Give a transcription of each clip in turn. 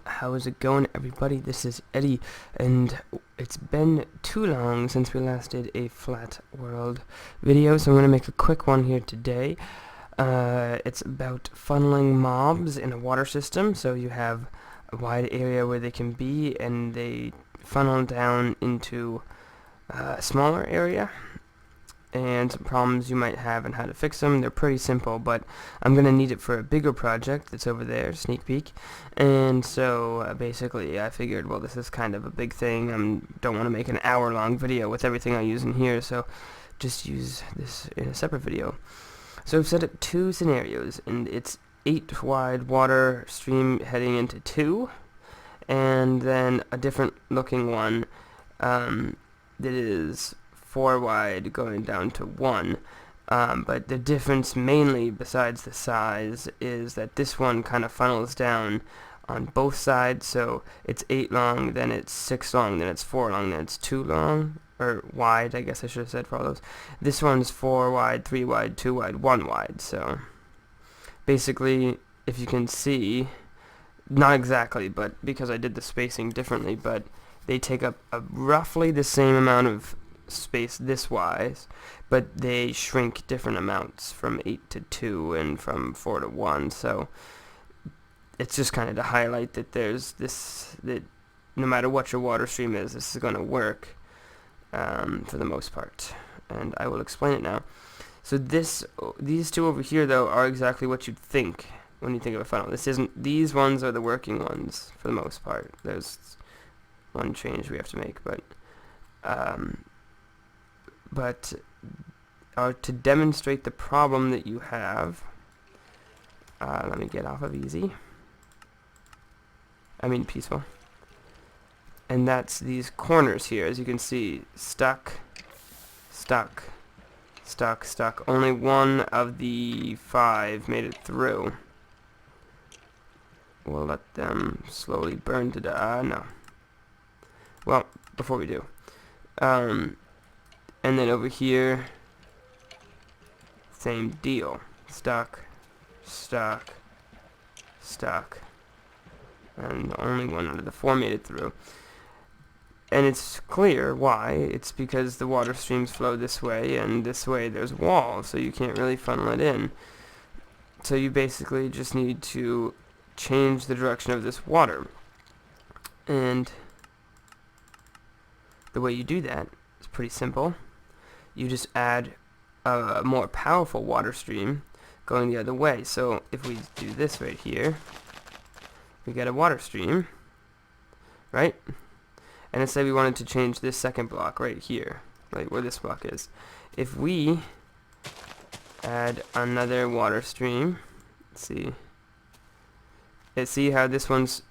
How is it going, everybody? This is Eddie, and it's been too long since we last did a flat world video, so I'm going to make a quick one here today. It's about funneling mobs in a water system, so you have a wide area where they can be, and they funnel down into a smaller area, and some problems you might have and how to fix them. They're pretty simple, but I'm going to need it for a bigger project that's over there, sneak peek. And so basically I figured, well, this is kind of a big thing. I don't want to make an hour-long video with everything I use in here, so just use this in a separate video. So I've set up two scenarios, and it's 8 wide water stream heading into 2, and then a different looking one that is 4 wide going down to 1, but the difference mainly besides the size is that this one kind of funnels down on both sides, so it's 8 long, then it's 6 long, then it's 4 long, then it's 2 long, or wide, I guess I should have said for all those. This one's 4 wide, 3 wide, 2 wide, 1 wide, so basically, if you can see, not exactly, but because I did the spacing differently, but they take up roughly the same amount of space this wise, but they shrink different amounts from 8 to 2 and from 4 to 1, so it's just kind of to highlight that there's this, that no matter what your water stream is, this is going to work for the most part, and I will explain it now. So these two over here though are exactly what you'd think when you think of a funnel. These ones are the working ones for the most part. There's one change we have to make, but to demonstrate the problem that you have, let me get off of peaceful, and that's these corners here, as you can see, stuck, stuck, stuck, stuck. Only one of the 5 made it through. We'll let them slowly burn to death. No. Well, before we do, and then over here, same deal. Stuck, stuck, stuck. And only one out of the 4 made it through. And it's clear why. It's because the water streams flow this way, and this way there's walls, so you can't really funnel it in. So you basically just need to change the direction of this water. And the way you do that is pretty simple. You just add a more powerful water stream going the other way. So if we do this right here, we get a water stream, right? And let's say we wanted to change this second block right here, like where this block is. If we add another water stream, let's see. Let's see how this one's,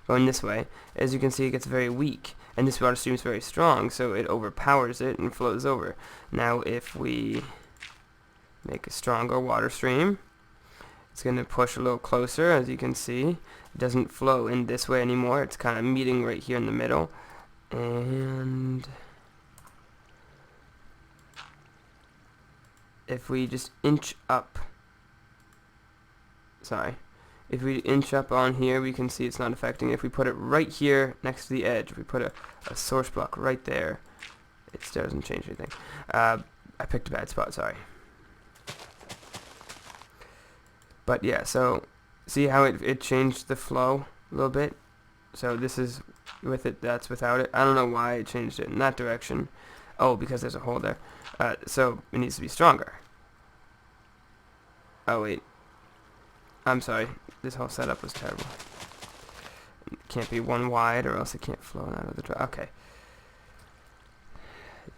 going this way. As you can see, it gets very weak, and this water stream is very strong, so it overpowers it and flows over. Now if we make a stronger water stream, it's going to push a little closer. As you can see, it doesn't flow in this way anymore. It's kind of meeting right here in the middle. And if we just inch up, if we inch up on here, we can see it's not affecting. If we put it right here next to the edge, if we put a source block right there, it still doesn't change anything. I picked a bad spot, sorry. But yeah, so see how it changed the flow a little bit? So this is with it, that's without it. I don't know why it changed it in that direction. Oh, because there's a hole there. So it needs to be stronger. Oh wait, I'm sorry, this whole setup was terrible. It can't be 1 wide or else it can't flow out of the draw. Okay.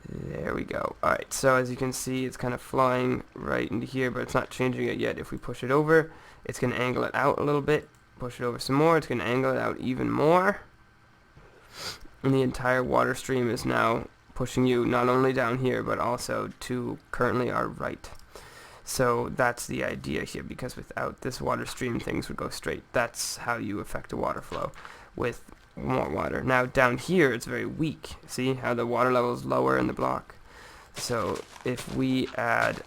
There we go. Alright, so as you can see, it's kind of flowing right into here, but it's not changing it yet. If we push it over, it's going to angle it out a little bit. Push it over some more, it's going to angle it out even more. And the entire water stream is now pushing you not only down here, but also to currently our right. So that's the idea here, because without this water stream, things would go straight. That's how you affect a water flow, with more water. Now down here it's very weak. See how the water level is lower in the block? So if we add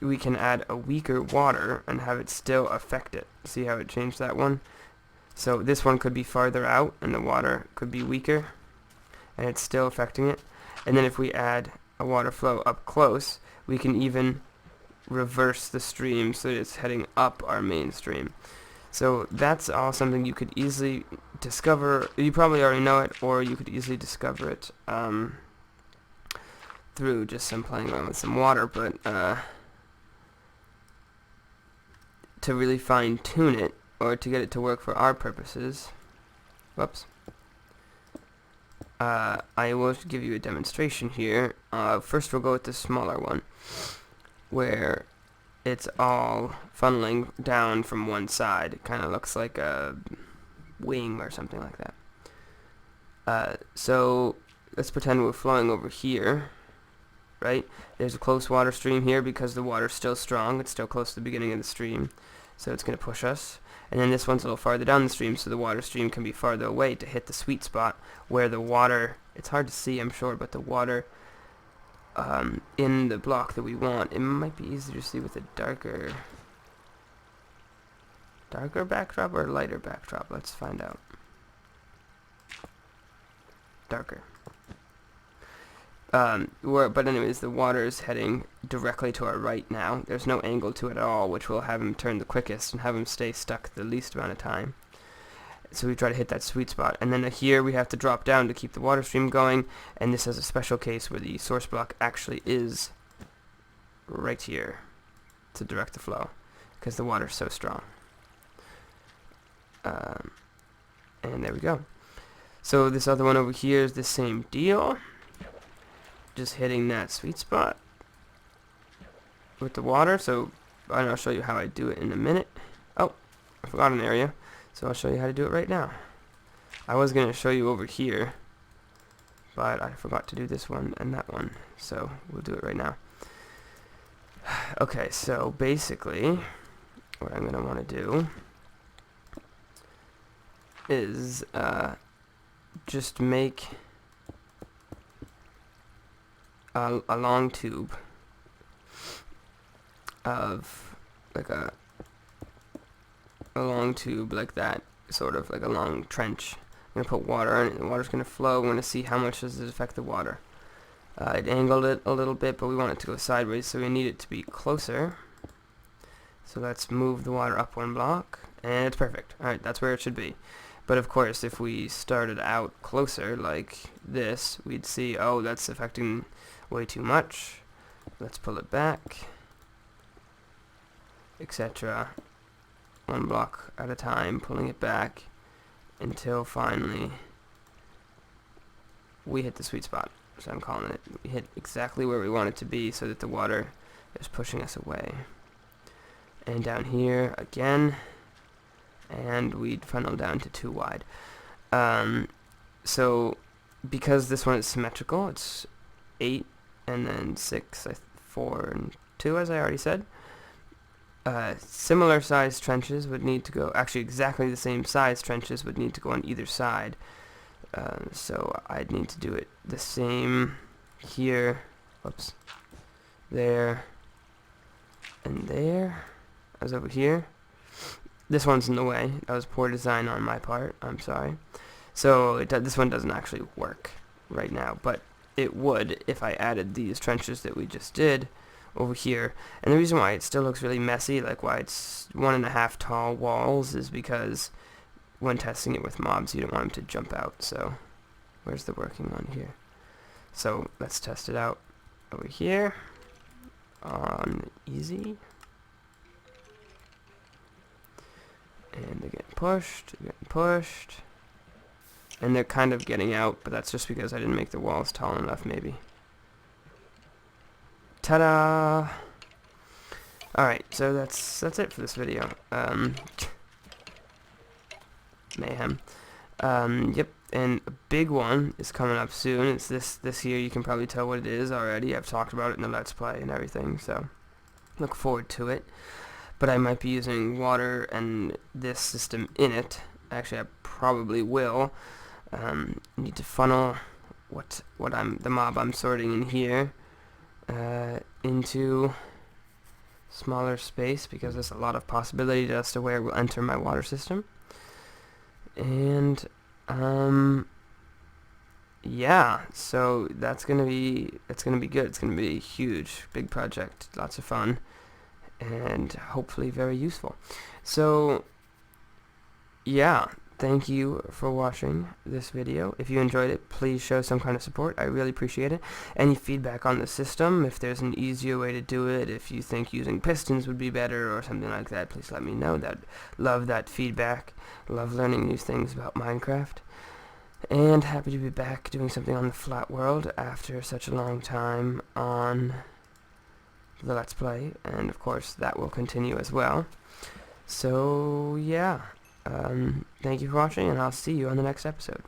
we can add a weaker water and have it still affect it. See how it changed that one? So this one could be farther out and the water could be weaker and it's still affecting it. And then if we add a water flow up close, we can even reverse the stream so that it's heading up our main stream. So that's all something you could easily discover. You probably already know it, or you could easily discover it through just some playing around with some water, but to really fine-tune it, or to get it to work for our purposes, whoops, I will give you a demonstration here. First we'll go with the smaller one, where it's all funneling down from one side. It kind of looks like a wing or something like that. So let's pretend we're flowing over here, right? There's a close water stream here because the water's still strong. It's still close to the beginning of the stream, so it's going to push us. And then this one's a little farther down the stream, so the water stream can be farther away to hit the sweet spot where the water, it's hard to see, I'm sure, but the water in the block that we want, it might be easier to see with a darker backdrop or lighter backdrop. Let's find out. Darker. But anyways, the water is heading directly to our right now. There's no angle to it at all, which will have him turn the quickest and have him stay stuck the least amount of time. So we try to hit that sweet spot. And then here we have to drop down to keep the water stream going, and this is a special case where the source block actually is right here to direct the flow, because the water's so strong. And there we go. So this other one over here is the same deal. Just hitting that sweet spot with the water. So I'll show you how I do it in a minute. Oh, I forgot an area, so I'll show you how to do it right now. I was going to show you over here, but I forgot to do this one and that one, so we'll do it right now. Okay, so basically what I'm going to want to do is just make a long tube of like a long tube like that, sort of like a long trench. I'm going to put water in it, and the water's going to flow. We're going to see how much does it affect the water. It angled it a little bit, but we want it to go sideways, so we need it to be closer. So let's move the water up one block, and it's perfect. Alright, that's where it should be. But of course, if we started out closer like this, we'd see, oh, that's affecting way too much. Let's pull it back, etc. One block at a time, pulling it back until finally we hit the sweet spot. So I'm calling it. We hit exactly where we want it to be so that the water is pushing us away. And down here again, and we'd funnel down to 2 wide. So because this one is symmetrical, it's 8 and then 6, 4 and 2, as I already said. Similar sized trenches would need to go, actually exactly the same size trenches would need to go on either side. So I'd need to do it the same here, whoops, there, and there, as over here. This one's in the way. That was poor design on my part. I'm sorry. So this one doesn't actually work right now, but it would if I added these trenches that we just did over here. And the reason why it still looks really messy, like why it's 1.5 tall walls, is because when testing it with mobs, you don't want them to jump out. So where's the working one here? So let's test it out over here on easy. And they're getting pushed, and they're kind of getting out, but that's just because I didn't make the walls tall enough, maybe. Ta-da! Alright, so that's it for this video. Mayhem. Yep, and a big one is coming up soon. It's this here. You can probably tell what it is already. I've talked about it in the Let's Play and everything, so look forward to it. But I might be using water and this system in it. Actually, I probably will. Need to funnel the mob I'm sorting in here into smaller space because there's a lot of possibility as to where it will enter my water system. And yeah, so it's gonna be good. It's gonna be a huge, big project, lots of fun, and hopefully very useful. So yeah, thank you for watching this video. If you enjoyed it, please show some kind of support. I really appreciate it. Any feedback on the system, if there's an easier way to do it, if you think using pistons would be better or something like that, please let me know. Love that feedback. Love learning new things about Minecraft. And happy to be back doing something on the flat world after such a long time on the Let's Play, and of course that will continue as well. So yeah, thank you for watching, and I'll see you on the next episode.